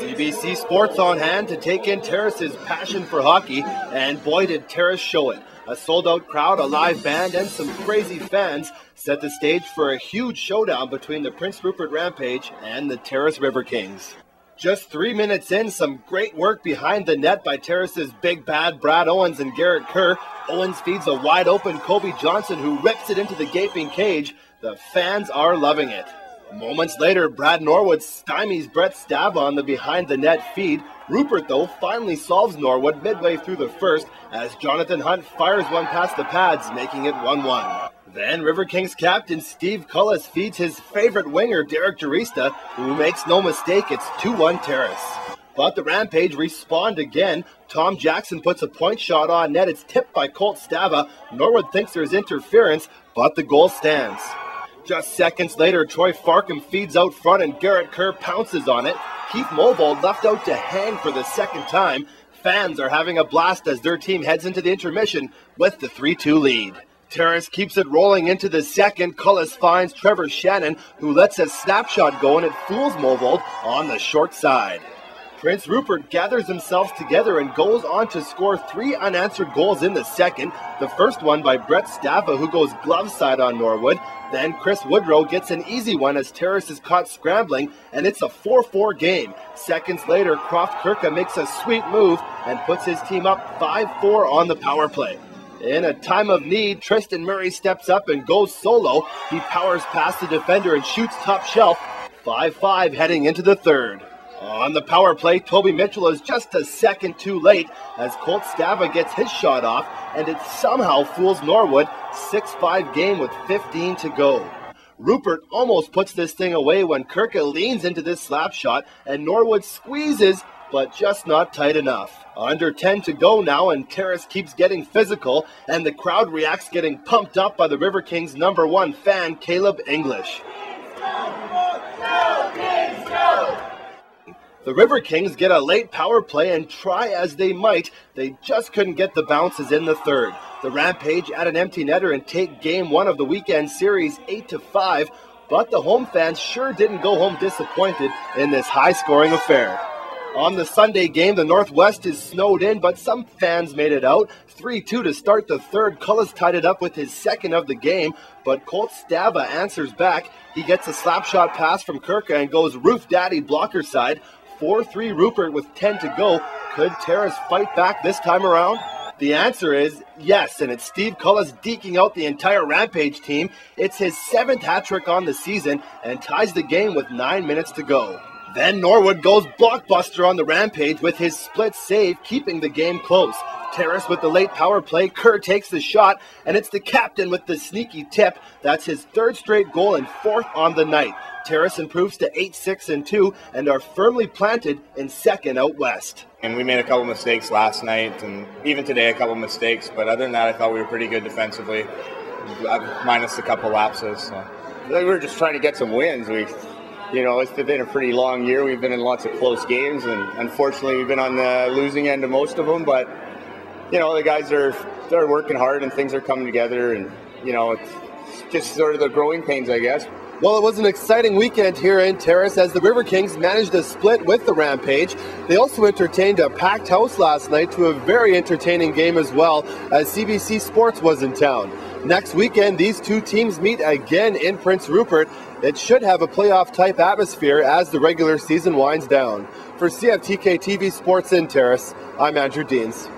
CBC Sports on hand to take in Terrace's passion for hockey, and boy did Terrace show it. A sold-out crowd, a live band, and some crazy fans set the stage for a huge showdown between the Prince Rupert Rampage and the Terrace River Kings. Just 3 minutes in, some great work behind the net by Terrace's big bad Brad Owens and Garrett Kerr. Owens feeds a wide-open Kobe Johnson, who rips it into the gaping cage. The fans are loving it. Moments later, Brad Norwood stymies Brett Stava on the behind-the-net feed. Rupert, though, finally solves Norwood midway through the first as Jonathan Hunt fires one past the pads, making it 1-1. Then River Kings captain Steve Cullis feeds his favorite winger, Derek Jurista, who makes no mistake, it's 2-1 Terrace. But the Rampage respond again. Tom Jackson puts a point shot on net. It's tipped by Colt Stava. Norwood thinks there's interference, but the goal stands. Just seconds later, Troy Farkham feeds out front and Garrett Kerr pounces on it. Keith Movold left out to hang for the second time. Fans are having a blast as their team heads into the intermission with the 3-2 lead. Terrace keeps it rolling into the second. Cullis finds Trevor Shannon, who lets a snapshot go, and it fools Movold on the short side. Prince Rupert gathers themselves together and goes on to score 3 unanswered goals in the second. The first one by Brett Stava, who goes glove side on Norwood. Then Chris Woodrow gets an easy one as Terrace is caught scrambling, and it's a 4-4 game. Seconds later, Croft Kirka makes a sweet move and puts his team up 5-4 on the power play. In a time of need, Tristan Murray steps up and goes solo. He powers past the defender and shoots top shelf. 5-5 heading into the third. On the power play, Toby Mitchell is just a second too late as Colt Stava gets his shot off, and it somehow fools Norwood. 6-5 game with 15 to go. Rupert almost puts this thing away when Kirka leans into this slap shot, and Norwood squeezes, but just not tight enough. Under 10 to go now, and Terrace keeps getting physical, and the crowd reacts, getting pumped up by the River Kings' #1 fan, Caleb English. The River Kings get a late power play, and try as they might, they just couldn't get the bounces in the third. The Rampage add an empty netter and take game 1 of the weekend series 8-5, but the home fans sure didn't go home disappointed in this high-scoring affair. On the Sunday game, the Northwest is snowed in, but some fans made it out. 3-2 to start the third. Cullis tied it up with his second of the game, but Colt Stava answers back. He gets a slapshot pass from Kirka and goes roof daddy blocker side. 4-3 Rupert with 10 to go. Could Terrace fight back this time around? The answer is yes, and it's Steve Cullis deking out the entire Rampage team. It's his 7th hat-trick on the season and ties the game with 9 minutes to go. Then Norwood goes blockbuster on the Rampage with his split save, keeping the game close. Terrace with the late power play. Kerr takes the shot, and it's the captain with the sneaky tip. That's his 3rd straight goal and 4th on the night. Terrace improves to 8-6-2 and are firmly planted in 2nd out west. And we made a couple mistakes last night, and even today a couple mistakes. But other than that, I thought we were pretty good defensively, minus a couple lapses. So. We were just trying to get some wins. It's been a pretty long year. We've been in lots of close games, and unfortunately we've been on the losing end of most of them. But the guys they're working hard, and things are coming together, and it's just sort of the growing pains, I guess. Well, it was an exciting weekend here in Terrace as the River Kings managed a split with the Rampage. They also entertained a packed house last night to a very entertaining game as well, as CBC Sports was in town. Next weekend, these two teams meet again in Prince Rupert. It should have a playoff-type atmosphere as the regular season winds down. For CFTK TV Sports in Terrace, I'm Andrew Deans.